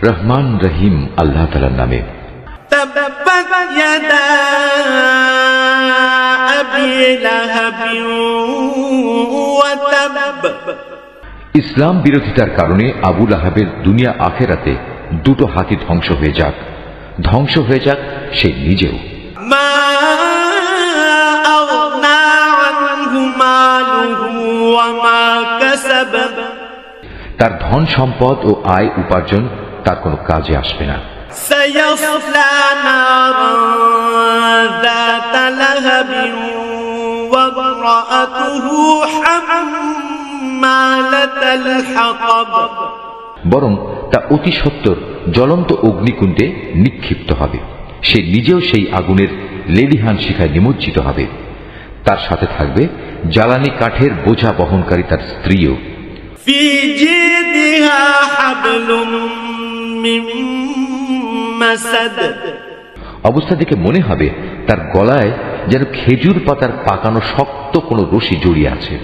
রহমান রহিম আল্লাহ তাআলার নামে। তাব্বাত ইয়াদা আবি লাহাব ওয়া তাব। ইসলাম বিরোধিতার কারণে আবু লাহাবের দুনিয়া আখেরাতে দুটো হাতই ধ্বংস হয়ে যাক, ধ্বংস হয়ে যাক সে নিজেও। মা আগনা আনহু মালুহু ওয়া মা কাসাব। তার ধন সম্পদ ও আয় উপার্জন তার কোনো কাজে আসবে না। সায়াসলা নারান যাতা লাহাবিন ওয়া ইমরাআতুহু হাম্মালাতাল হাতাব। বরং তা অতি সত্বর জ্বলন্ত অগ্নিকুণ্ডে নিক্ষিপ্ত হবে, সে নিজেও সেই আগুনের লেলিহান শিখায় নিমজ্জিত হবে। তার সাথে থাকবে জ্বালানি কাঠের বোঝা বহনকারী তার স্ত্রীও। ফি জিদিহা হাবলুম মিন মাসাদ। অবস্থা দেখে মনে হবে তার গলায় যেন খেজুর পাতার পাকানো শক্ত কোনো রশি জড়িয়ে আছে।